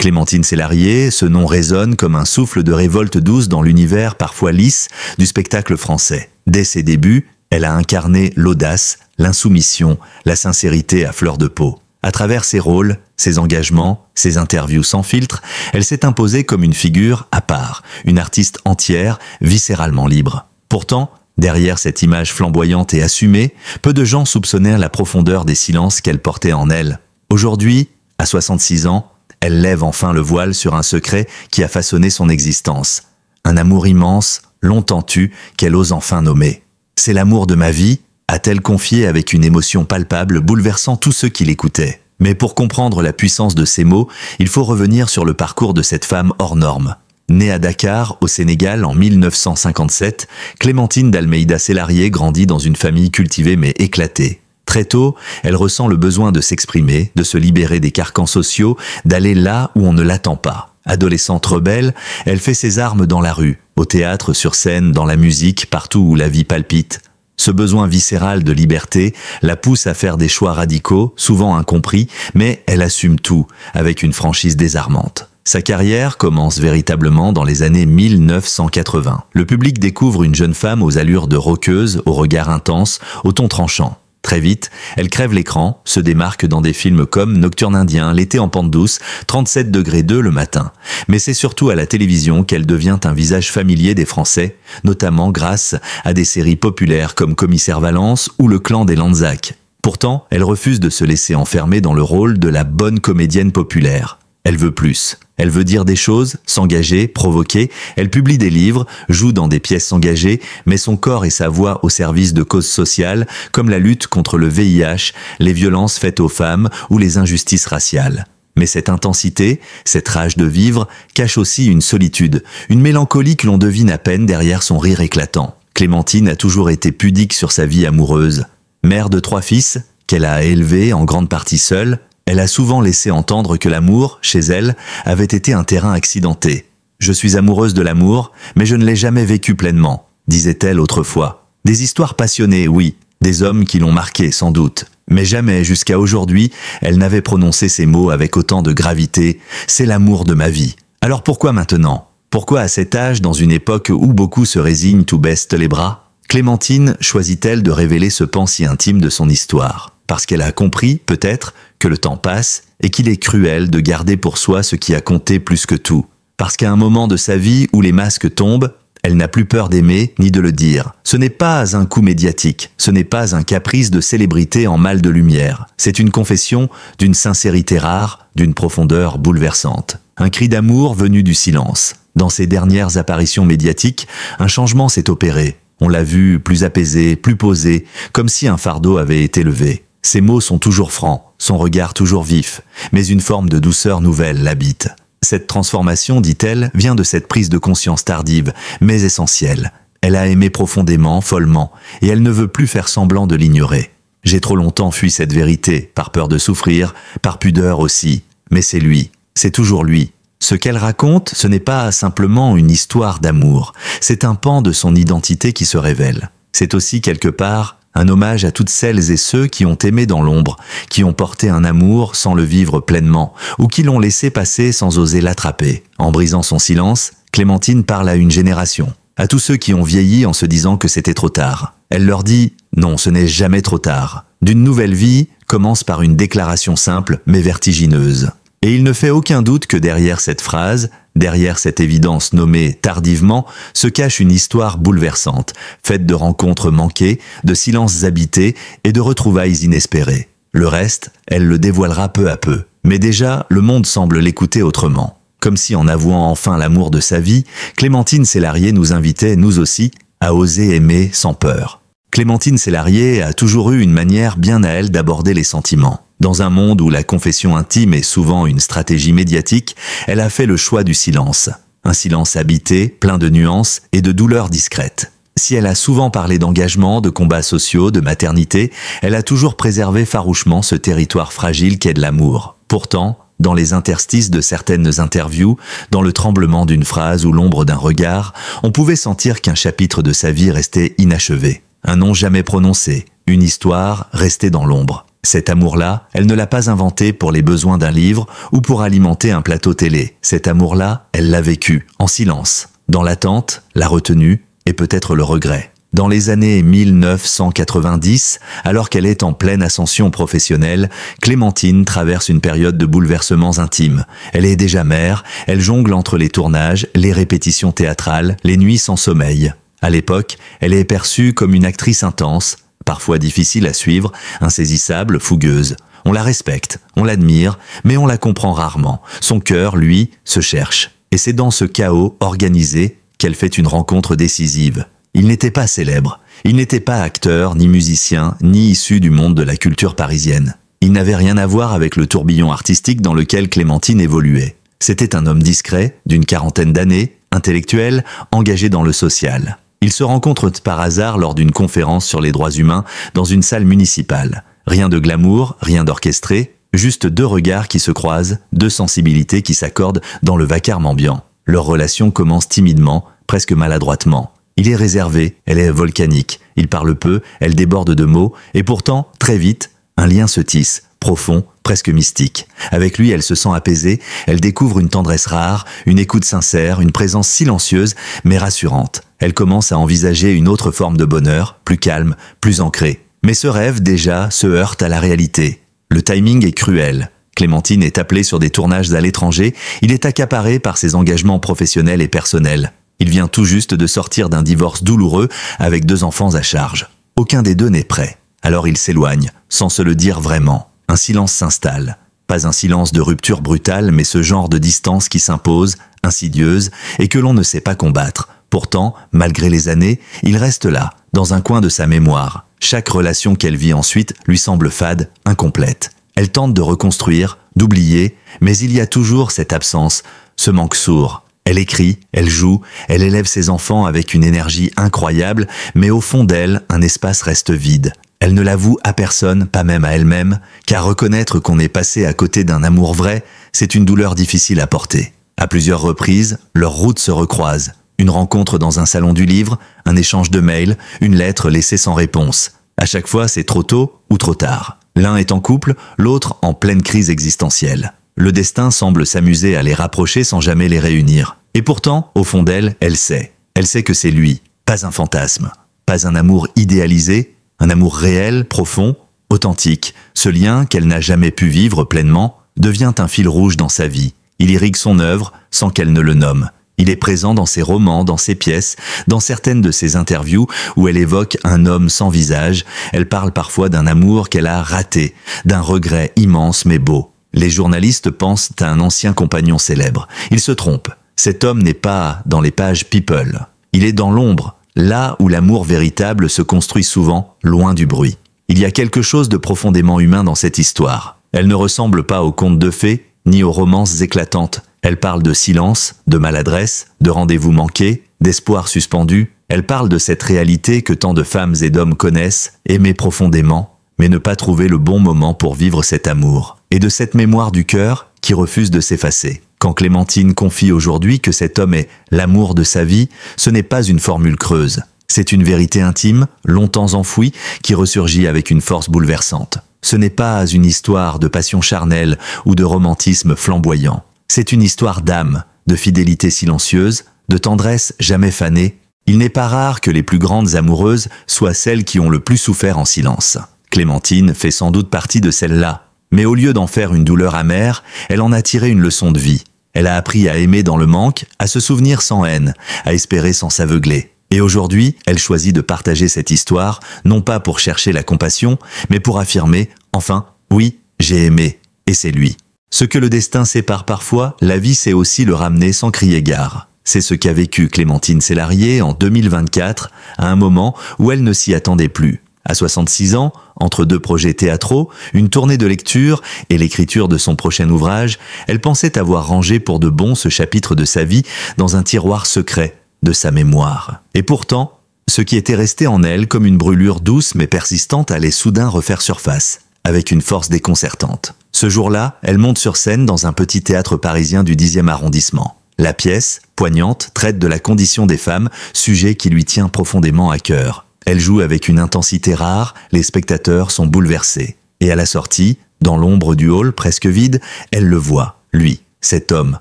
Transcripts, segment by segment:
Clémentine Célarié, ce nom résonne comme un souffle de révolte douce dans l'univers parfois lisse du spectacle français. Dès ses débuts, elle a incarné l'audace, l'insoumission, la sincérité à fleur de peau. À travers ses rôles, ses engagements, ses interviews sans filtre, elle s'est imposée comme une figure à part, une artiste entière, viscéralement libre. Pourtant, derrière cette image flamboyante et assumée, peu de gens soupçonnèrent la profondeur des silences qu'elle portait en elle. Aujourd'hui, à 66 ans, elle lève enfin le voile sur un secret qui a façonné son existence. Un amour immense, longtemps tu, qu'elle ose enfin nommer. C'est l'amour de ma vie, a-t-elle confié avec une émotion palpable bouleversant tous ceux qui l'écoutaient. Mais pour comprendre la puissance de ces mots, il faut revenir sur le parcours de cette femme hors norme. Née à Dakar, au Sénégal, en 1957, Clémentine d'Almeida Célarié grandit dans une famille cultivée mais éclatée. Très tôt, elle ressent le besoin de s'exprimer, de se libérer des carcans sociaux, d'aller là où on ne l'attend pas. Adolescente rebelle, elle fait ses armes dans la rue, au théâtre, sur scène, dans la musique, partout où la vie palpite. Ce besoin viscéral de liberté la pousse à faire des choix radicaux, souvent incompris, mais elle assume tout, avec une franchise désarmante. Sa carrière commence véritablement dans les années 1980. Le public découvre une jeune femme aux allures de rockeuse, au regard intense, au ton tranchant. Très vite, elle crève l'écran, se démarque dans des films comme Nocturne indien, L'été en pente douce, 37°2 le matin. Mais c'est surtout à la télévision qu'elle devient un visage familier des Français, notamment grâce à des séries populaires comme Commissaire Valence ou Le Clan des Lanzac. Pourtant, elle refuse de se laisser enfermer dans le rôle de la bonne comédienne populaire. Elle veut plus. Elle veut dire des choses, s'engager, provoquer. Elle publie des livres, joue dans des pièces engagées, met son corps et sa voix au service de causes sociales, comme la lutte contre le VIH, les violences faites aux femmes ou les injustices raciales. Mais cette intensité, cette rage de vivre, cache aussi une solitude, une mélancolie que l'on devine à peine derrière son rire éclatant. Clémentine a toujours été pudique sur sa vie amoureuse. Mère de 3 fils, qu'elle a élevés en grande partie seule, elle a souvent laissé entendre que l'amour, chez elle, avait été un terrain accidenté. « Je suis amoureuse de l'amour, mais je ne l'ai jamais vécu pleinement », disait-elle autrefois. Des histoires passionnées, oui, des hommes qui l'ont marquée, sans doute. Mais jamais, jusqu'à aujourd'hui, elle n'avait prononcé ces mots avec autant de gravité. « C'est l'amour de ma vie ». Alors pourquoi maintenant? Pourquoi à cet âge, dans une époque où beaucoup se résignent ou baissent les bras? Clémentine choisit-elle de révéler ce pan si intime de son histoire? Parce qu'elle a compris, peut-être, que le temps passe et qu'il est cruel de garder pour soi ce qui a compté plus que tout. Parce qu'à un moment de sa vie où les masques tombent, elle n'a plus peur d'aimer ni de le dire. Ce n'est pas un coup médiatique, ce n'est pas un caprice de célébrité en mal de lumière. C'est une confession d'une sincérité rare, d'une profondeur bouleversante. Un cri d'amour venu du silence. Dans ses dernières apparitions médiatiques, un changement s'est opéré. On l'a vu plus apaisé, plus posé, comme si un fardeau avait été levé. Ses mots sont toujours francs, son regard toujours vif, mais une forme de douceur nouvelle l'habite. Cette transformation, dit-elle, vient de cette prise de conscience tardive, mais essentielle. Elle a aimé profondément, follement, et elle ne veut plus faire semblant de l'ignorer. J'ai trop longtemps fui cette vérité, par peur de souffrir, par pudeur aussi. Mais c'est lui, c'est toujours lui. Ce qu'elle raconte, ce n'est pas simplement une histoire d'amour, c'est un pan de son identité qui se révèle. C'est aussi quelque part un hommage à toutes celles et ceux qui ont aimé dans l'ombre, qui ont porté un amour sans le vivre pleinement, ou qui l'ont laissé passer sans oser l'attraper. En brisant son silence, Clémentine parle à une génération, à tous ceux qui ont vieilli en se disant que c'était trop tard. Elle leur dit « Non, ce n'est jamais trop tard ». D'une nouvelle vie commence par une déclaration simple mais vertigineuse. Et il ne fait aucun doute que derrière cette phrase, derrière cette évidence nommée tardivement, se cache une histoire bouleversante, faite de rencontres manquées, de silences habités et de retrouvailles inespérées. Le reste, elle le dévoilera peu à peu. Mais déjà, le monde semble l'écouter autrement. Comme si en avouant enfin l'amour de sa vie, Clémentine Célarié nous invitait, nous aussi, à oser aimer sans peur. Clémentine Célarié a toujours eu une manière bien à elle d'aborder les sentiments. Dans un monde où la confession intime est souvent une stratégie médiatique, elle a fait le choix du silence. Un silence habité, plein de nuances et de douleurs discrètes. Si elle a souvent parlé d'engagement, de combats sociaux, de maternité, elle a toujours préservé farouchement ce territoire fragile qu'est de l'amour. Pourtant, dans les interstices de certaines interviews, dans le tremblement d'une phrase ou l'ombre d'un regard, on pouvait sentir qu'un chapitre de sa vie restait inachevé. Un nom jamais prononcé, une histoire restée dans l'ombre. Cet amour-là, elle ne l'a pas inventé pour les besoins d'un livre ou pour alimenter un plateau télé. Cet amour-là, elle l'a vécu, en silence, dans l'attente, la retenue et peut-être le regret. Dans les années 1990, alors qu'elle est en pleine ascension professionnelle, Clémentine traverse une période de bouleversements intimes. Elle est déjà mère, elle jongle entre les tournages, les répétitions théâtrales, les nuits sans sommeil. À l'époque, elle est perçue comme une actrice intense, parfois difficile à suivre, insaisissable, fougueuse. On la respecte, on l'admire, mais on la comprend rarement. Son cœur, lui, se cherche. Et c'est dans ce chaos organisé qu'elle fait une rencontre décisive. Il n'était pas célèbre, il n'était pas acteur, ni musicien, ni issu du monde de la culture parisienne. Il n'avait rien à voir avec le tourbillon artistique dans lequel Clémentine évoluait. C'était un homme discret, d'une quarantaine d'années, intellectuel, engagé dans le social. Ils se rencontrent par hasard lors d'une conférence sur les droits humains dans une salle municipale. Rien de glamour, rien d'orchestré, juste deux regards qui se croisent, deux sensibilités qui s'accordent dans le vacarme ambiant. Leur relation commence timidement, presque maladroitement. Il est réservé, elle est volcanique. Il parle peu, elle déborde de mots, et pourtant, très vite, un lien se tisse, profond, presque mystique. Avec lui, elle se sent apaisée, elle découvre une tendresse rare, une écoute sincère, une présence silencieuse, mais rassurante. Elle commence à envisager une autre forme de bonheur, plus calme, plus ancrée. Mais ce rêve, déjà, se heurte à la réalité. Le timing est cruel. Clémentine est appelée sur des tournages à l'étranger, il est accaparé par ses engagements professionnels et personnels. Il vient tout juste de sortir d'un divorce douloureux avec 2 enfants à charge. Aucun des deux n'est prêt. Alors il s'éloigne, sans se le dire vraiment. Un silence s'installe. Pas un silence de rupture brutale, mais ce genre de distance qui s'impose, insidieuse, et que l'on ne sait pas combattre. Pourtant, malgré les années, il reste là, dans un coin de sa mémoire. Chaque relation qu'elle vit ensuite lui semble fade, incomplète. Elle tente de reconstruire, d'oublier, mais il y a toujours cette absence, ce manque sourd. Elle écrit, elle joue, elle élève ses enfants avec une énergie incroyable, mais au fond d'elle, un espace reste vide. Elle ne l'avoue à personne, pas même à elle-même, car reconnaître qu'on est passé à côté d'un amour vrai, c'est une douleur difficile à porter. À plusieurs reprises, leurs routes se recroisent. Une rencontre dans un salon du livre, un échange de mails, une lettre laissée sans réponse. À chaque fois, c'est trop tôt ou trop tard. L'un est en couple, l'autre en pleine crise existentielle. Le destin semble s'amuser à les rapprocher sans jamais les réunir. Et pourtant, au fond d'elle, elle sait. Elle sait que c'est lui, pas un fantasme, pas un amour idéalisé, un amour réel, profond, authentique. Ce lien qu'elle n'a jamais pu vivre pleinement devient un fil rouge dans sa vie. Il irrigue son œuvre sans qu'elle ne le nomme. Il est présent dans ses romans, dans ses pièces, dans certaines de ses interviews où elle évoque un homme sans visage. Elle parle parfois d'un amour qu'elle a raté, d'un regret immense mais beau. Les journalistes pensent à un ancien compagnon célèbre. Ils se trompent. Cet homme n'est pas dans les pages People. Il est dans l'ombre, là où l'amour véritable se construit souvent, loin du bruit. Il y a quelque chose de profondément humain dans cette histoire. Elle ne ressemble pas aux contes de fées, ni aux romances éclatantes. Elle parle de silence, de maladresse, de rendez-vous manqués, d'espoir suspendu. Elle parle de cette réalité que tant de femmes et d'hommes connaissent, aimer profondément, mais ne pas trouver le bon moment pour vivre cet amour. Et de cette mémoire du cœur qui refuse de s'effacer. Quand Clémentine confie aujourd'hui que cet homme est l'amour de sa vie, ce n'est pas une formule creuse. C'est une vérité intime, longtemps enfouie, qui ressurgit avec une force bouleversante. Ce n'est pas une histoire de passion charnelle ou de romantisme flamboyant. C'est une histoire d'âme, de fidélité silencieuse, de tendresse jamais fanée. Il n'est pas rare que les plus grandes amoureuses soient celles qui ont le plus souffert en silence. Clémentine fait sans doute partie de celles-là. Mais au lieu d'en faire une douleur amère, elle en a tiré une leçon de vie. Elle a appris à aimer dans le manque, à se souvenir sans haine, à espérer sans s'aveugler. Et aujourd'hui, elle choisit de partager cette histoire, non pas pour chercher la compassion, mais pour affirmer, enfin, oui, j'ai aimé, et c'est lui. Ce que le destin sépare parfois, la vie sait aussi le ramener sans crier gare. C'est ce qu'a vécu Clémentine Célarié en 2024, à un moment où elle ne s'y attendait plus. À 66 ans, entre 2 projets théâtraux, une tournée de lecture et l'écriture de son prochain ouvrage, elle pensait avoir rangé pour de bon ce chapitre de sa vie dans un tiroir secret de sa mémoire. Et pourtant, ce qui était resté en elle comme une brûlure douce mais persistante allait soudain refaire surface, avec une force déconcertante. Ce jour-là, elle monte sur scène dans un petit théâtre parisien du 10e arrondissement. La pièce, poignante, traite de la condition des femmes, sujet qui lui tient profondément à cœur. Elle joue avec une intensité rare, les spectateurs sont bouleversés. Et à la sortie, dans l'ombre du hall presque vide, elle le voit, lui, cet homme.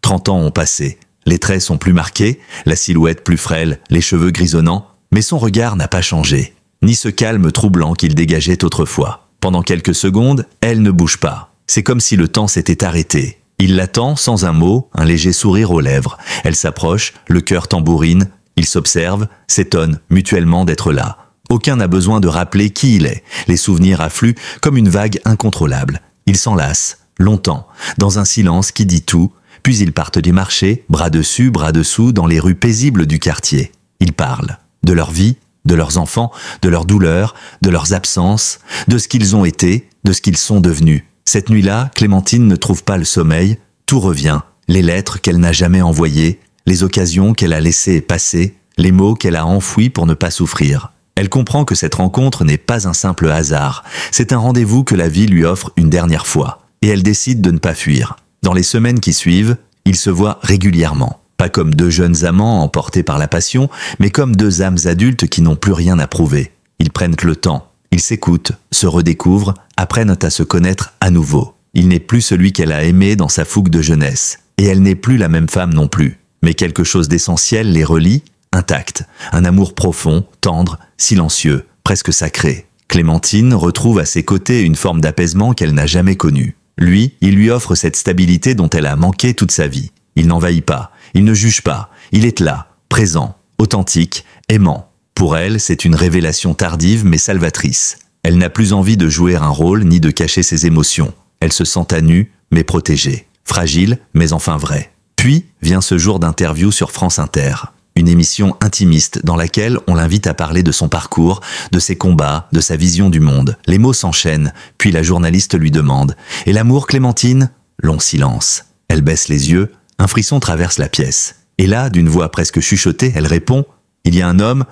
30 ans ont passé. Les traits sont plus marqués, la silhouette plus frêle, les cheveux grisonnants, mais son regard n'a pas changé, ni ce calme troublant qu'il dégageait autrefois. Pendant quelques secondes, elle ne bouge pas. C'est comme si le temps s'était arrêté. Il l'attend sans un mot, un léger sourire aux lèvres. Elle s'approche, le cœur tambourine, ils s'observent, s'étonnent mutuellement d'être là. Aucun n'a besoin de rappeler qui il est. Les souvenirs affluent comme une vague incontrôlable. Ils s'enlacent, longtemps, dans un silence qui dit tout, puis ils partent du marché, bras dessus, bras dessous, dans les rues paisibles du quartier. Ils parlent de leur vie, de leurs enfants, de leurs douleurs, de leurs absences, de ce qu'ils ont été, de ce qu'ils sont devenus. Cette nuit-là, Clémentine ne trouve pas le sommeil, tout revient, les lettres qu'elle n'a jamais envoyées, les occasions qu'elle a laissées passer, les mots qu'elle a enfouis pour ne pas souffrir. Elle comprend que cette rencontre n'est pas un simple hasard, c'est un rendez-vous que la vie lui offre une dernière fois, et elle décide de ne pas fuir. Dans les semaines qui suivent, ils se voient régulièrement. Pas comme deux jeunes amants emportés par la passion, mais comme deux âmes adultes qui n'ont plus rien à prouver. Ils prennent le temps, ils s'écoutent, se redécouvrent, apprennent à se connaître à nouveau. Il n'est plus celui qu'elle a aimé dans sa fougue de jeunesse, et elle n'est plus la même femme non plus. Mais quelque chose d'essentiel les relie, intact, un amour profond, tendre, silencieux, presque sacré. Clémentine retrouve à ses côtés une forme d'apaisement qu'elle n'a jamais connue. Lui, il lui offre cette stabilité dont elle a manqué toute sa vie. Il n'envahit pas, il ne juge pas, il est là, présent, authentique, aimant. Pour elle, c'est une révélation tardive mais salvatrice. Elle n'a plus envie de jouer un rôle ni de cacher ses émotions. Elle se sent à nu, mais protégée. Fragile, mais enfin vraie. Puis vient ce jour d'interview sur France Inter. Une émission intimiste dans laquelle on l'invite à parler de son parcours, de ses combats, de sa vision du monde. Les mots s'enchaînent, puis la journaliste lui demande « Et l'amour, Clémentine ?» Long silence. Elle baisse les yeux, un frisson traverse la pièce. Et là, d'une voix presque chuchotée, elle répond « Il y a un homme,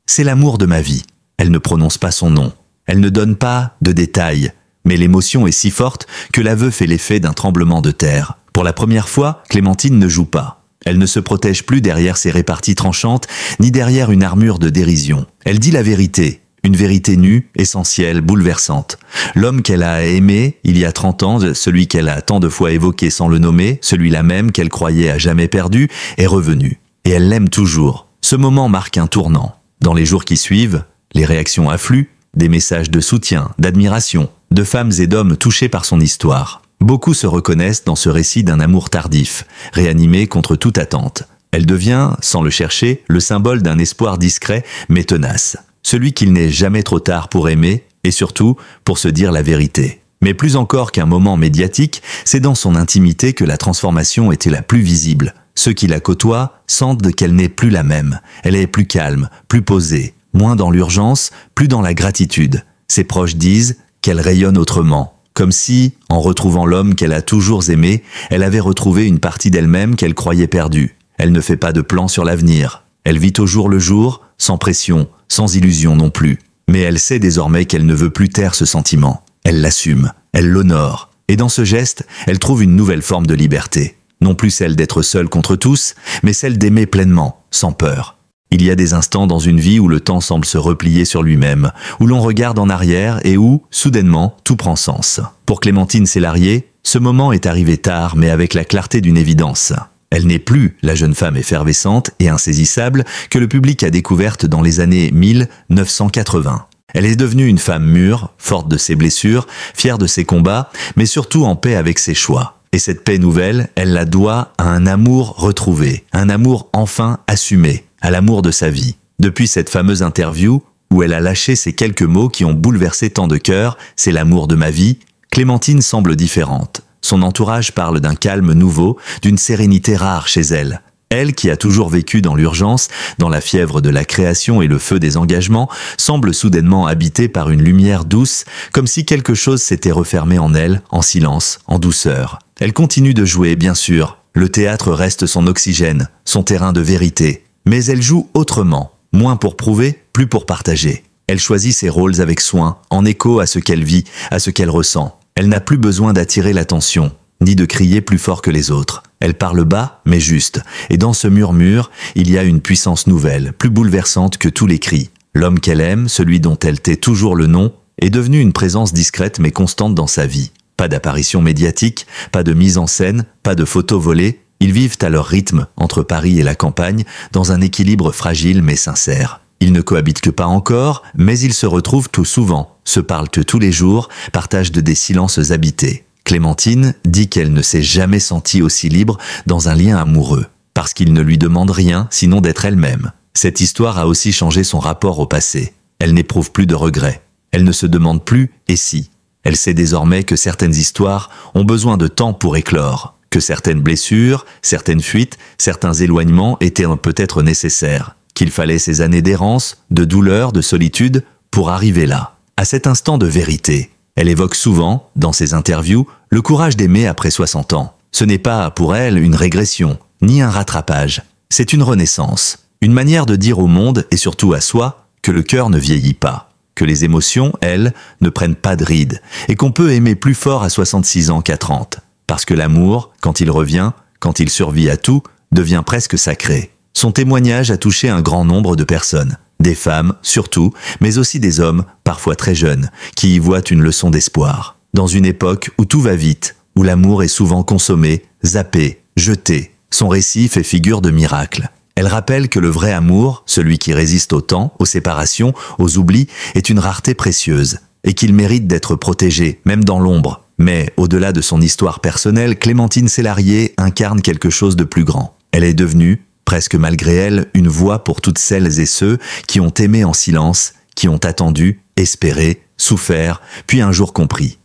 c'est l'amour de ma vie. » Elle ne prononce pas son nom. Elle ne donne pas de détails. Mais l'émotion est si forte que l'aveu fait l'effet d'un tremblement de terre. Pour la première fois, Clémentine ne joue pas. Elle ne se protège plus derrière ses réparties tranchantes, ni derrière une armure de dérision. Elle dit la vérité, une vérité nue, essentielle, bouleversante. L'homme qu'elle a aimé il y a 30 ans, celui qu'elle a tant de fois évoqué sans le nommer, celui-là même qu'elle croyait à jamais perdu, est revenu. Et elle l'aime toujours. Ce moment marque un tournant. Dans les jours qui suivent, les réactions affluent, des messages de soutien, d'admiration, de femmes et d'hommes touchés par son histoire. Beaucoup se reconnaissent dans ce récit d'un amour tardif, réanimé contre toute attente. Elle devient, sans le chercher, le symbole d'un espoir discret mais tenace. Celui qu'il n'est jamais trop tard pour aimer et surtout pour se dire la vérité. Mais plus encore qu'un moment médiatique, c'est dans son intimité que la transformation était la plus visible. Ceux qui la côtoient sentent qu'elle n'est plus la même. Elle est plus calme, plus posée, moins dans l'urgence, plus dans la gratitude. Ses proches disent qu'elle rayonne autrement. Comme si, en retrouvant l'homme qu'elle a toujours aimé, elle avait retrouvé une partie d'elle-même qu'elle croyait perdue. Elle ne fait pas de plan sur l'avenir. Elle vit au jour le jour, sans pression, sans illusion non plus. Mais elle sait désormais qu'elle ne veut plus taire ce sentiment. Elle l'assume, elle l'honore. Et dans ce geste, elle trouve une nouvelle forme de liberté. Non plus celle d'être seule contre tous, mais celle d'aimer pleinement, sans peur. Il y a des instants dans une vie où le temps semble se replier sur lui-même, où l'on regarde en arrière et où, soudainement, tout prend sens. Pour Clémentine Célarié, ce moment est arrivé tard, mais avec la clarté d'une évidence. Elle n'est plus la jeune femme effervescente et insaisissable que le public a découverte dans les années 1980. Elle est devenue une femme mûre, forte de ses blessures, fière de ses combats, mais surtout en paix avec ses choix. Et cette paix nouvelle, elle la doit à un amour retrouvé, un amour enfin assumé, à l'amour de sa vie. Depuis cette fameuse interview, où elle a lâché ces quelques mots qui ont bouleversé tant de cœurs, « C'est l'amour de ma vie », Clémentine semble différente. Son entourage parle d'un calme nouveau, d'une sérénité rare chez elle. Elle, qui a toujours vécu dans l'urgence, dans la fièvre de la création et le feu des engagements, semble soudainement habitée par une lumière douce, comme si quelque chose s'était refermé en elle, en silence, en douceur. Elle continue de jouer, bien sûr. Le théâtre reste son oxygène, son terrain de vérité. Mais elle joue autrement, moins pour prouver, plus pour partager. Elle choisit ses rôles avec soin, en écho à ce qu'elle vit, à ce qu'elle ressent. Elle n'a plus besoin d'attirer l'attention, ni de crier plus fort que les autres. Elle parle bas, mais juste, et dans ce murmure, il y a une puissance nouvelle, plus bouleversante que tous les cris. L'homme qu'elle aime, celui dont elle tait toujours le nom, est devenue une présence discrète mais constante dans sa vie. Pas d'apparition médiatique, pas de mise en scène, pas de photos volées. Ils vivent à leur rythme, entre Paris et la campagne, dans un équilibre fragile mais sincère. Ils ne cohabitent que pas encore, mais ils se retrouvent tout souvent, se parlent tous les jours, partagent des silences habités. Clémentine dit qu'elle ne s'est jamais sentie aussi libre dans un lien amoureux, parce qu'il ne lui demande rien sinon d'être elle-même. Cette histoire a aussi changé son rapport au passé. Elle n'éprouve plus de regrets. Elle ne se demande plus « et si ?» Elle sait désormais que certaines histoires ont besoin de temps pour éclore, que certaines blessures, certaines fuites, certains éloignements étaient peut-être nécessaires, qu'il fallait ces années d'errance, de douleur, de solitude pour arriver là, à cet instant de vérité. Elle évoque souvent, dans ses interviews, le courage d'aimer après 60 ans. Ce n'est pas, pour elle, une régression, ni un rattrapage. C'est une renaissance, une manière de dire au monde, et surtout à soi, que le cœur ne vieillit pas, que les émotions, elles, ne prennent pas de rides, et qu'on peut aimer plus fort à 66 ans qu'à 30. Parce que l'amour, quand il revient, quand il survit à tout, devient presque sacré. Son témoignage a touché un grand nombre de personnes. Des femmes, surtout, mais aussi des hommes, parfois très jeunes, qui y voient une leçon d'espoir. Dans une époque où tout va vite, où l'amour est souvent consommé, zappé, jeté, son récit fait figure de miracle. Elle rappelle que le vrai amour, celui qui résiste au temps, aux séparations, aux oublis, est une rareté précieuse, et qu'il mérite d'être protégé, même dans l'ombre. Mais, au-delà de son histoire personnelle, Clémentine Célarié incarne quelque chose de plus grand. Elle est devenue, presque malgré elle, une voix pour toutes celles et ceux qui ont aimé en silence, qui ont attendu, espéré, souffert, puis un jour compris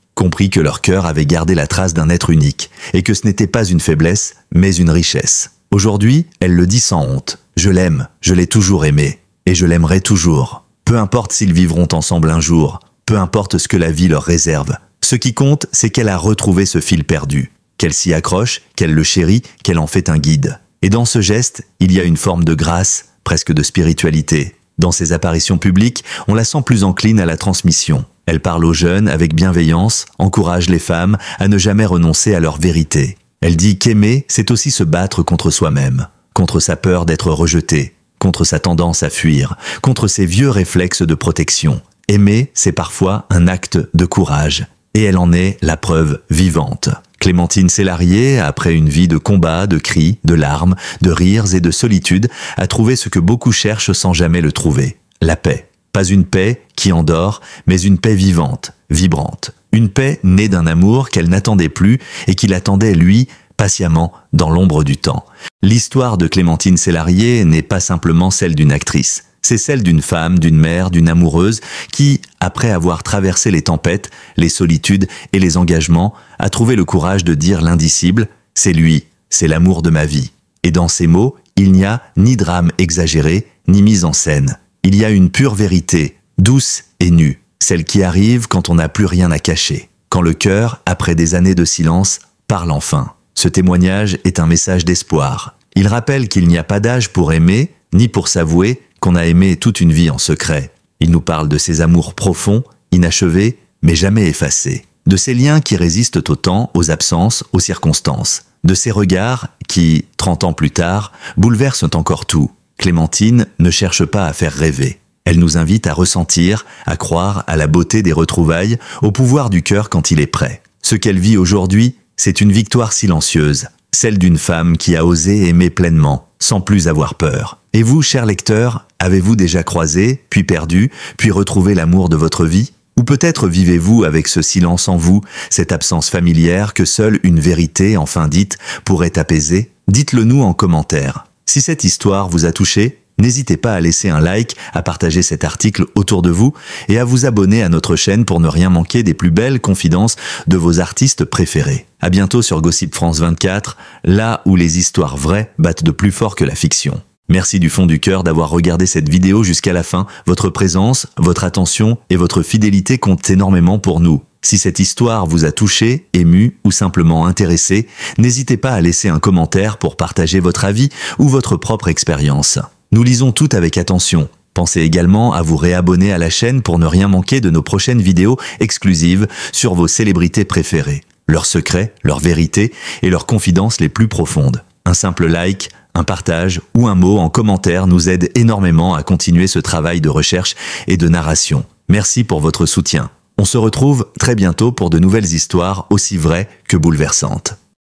que leur cœur avait gardé la trace d'un être unique, et que ce n'était pas une faiblesse, mais une richesse. Aujourd'hui, elle le dit sans honte. Je l'aime, je l'ai toujours aimé, et je l'aimerai toujours. Peu importe s'ils vivront ensemble un jour, peu importe ce que la vie leur réserve. Ce qui compte, c'est qu'elle a retrouvé ce fil perdu, qu'elle s'y accroche, qu'elle le chérit, qu'elle en fait un guide. Et dans ce geste, il y a une forme de grâce, presque de spiritualité. Dans ses apparitions publiques, on la sent plus encline à la transmission. Elle parle aux jeunes avec bienveillance, encourage les femmes à ne jamais renoncer à leur vérité. Elle dit qu'aimer, c'est aussi se battre contre soi-même, contre sa peur d'être rejeté, contre sa tendance à fuir, contre ses vieux réflexes de protection. Aimer, c'est parfois un acte de courage. Et elle en est la preuve vivante. Clémentine Célarié, après une vie de combats, de cris, de larmes, de rires et de solitude, a trouvé ce que beaucoup cherchent sans jamais le trouver. La paix. Pas une paix qui endort, mais une paix vivante, vibrante. Une paix née d'un amour qu'elle n'attendait plus et qu'il attendait, lui, patiemment, dans l'ombre du temps. L'histoire de Clémentine Célarié n'est pas simplement celle d'une actrice. C'est celle d'une femme, d'une mère, d'une amoureuse qui, après avoir traversé les tempêtes, les solitudes et les engagements, a trouvé le courage de dire l'indicible « c'est lui, c'est l'amour de ma vie ». Et dans ces mots, il n'y a ni drame exagéré, ni mise en scène. Il y a une pure vérité, douce et nue, celle qui arrive quand on n'a plus rien à cacher, quand le cœur, après des années de silence, parle enfin. Ce témoignage est un message d'espoir. Il rappelle qu'il n'y a pas d'âge pour aimer, ni pour s'avouer qu'on a aimé toute une vie en secret. Il nous parle de ces amours profonds, inachevés, mais jamais effacés. De ces liens qui résistent au temps, aux absences, aux circonstances. De ces regards qui, 30 ans plus tard, bouleversent encore tout. Clémentine ne cherche pas à faire rêver. Elle nous invite à ressentir, à croire à la beauté des retrouvailles, au pouvoir du cœur quand il est prêt. Ce qu'elle vit aujourd'hui, c'est une victoire silencieuse, celle d'une femme qui a osé aimer pleinement, sans plus avoir peur. Et vous, chers lecteurs, avez-vous déjà croisé, puis perdu, puis retrouvé l'amour de votre vie ? Ou peut-être vivez-vous avec ce silence en vous, cette absence familière que seule une vérité, enfin dite, pourrait apaiser ? Dites-le nous en commentaire. Si cette histoire vous a touché, n'hésitez pas à laisser un like, à partager cet article autour de vous et à vous abonner à notre chaîne pour ne rien manquer des plus belles confidences de vos artistes préférés. À bientôt sur Gossip France 24, là où les histoires vraies battent de plus fort que la fiction. Merci du fond du cœur d'avoir regardé cette vidéo jusqu'à la fin. Votre présence, votre attention et votre fidélité comptent énormément pour nous. Si cette histoire vous a touché, ému ou simplement intéressé, n'hésitez pas à laisser un commentaire pour partager votre avis ou votre propre expérience. Nous lisons tout avec attention. Pensez également à vous réabonner à la chaîne pour ne rien manquer de nos prochaines vidéos exclusives sur vos célébrités préférées, leurs secrets, leurs vérités et leurs confidences les plus profondes. Un simple like, un partage ou un mot en commentaire nous aide énormément à continuer ce travail de recherche et de narration. Merci pour votre soutien. On se retrouve très bientôt pour de nouvelles histoires aussi vraies que bouleversantes.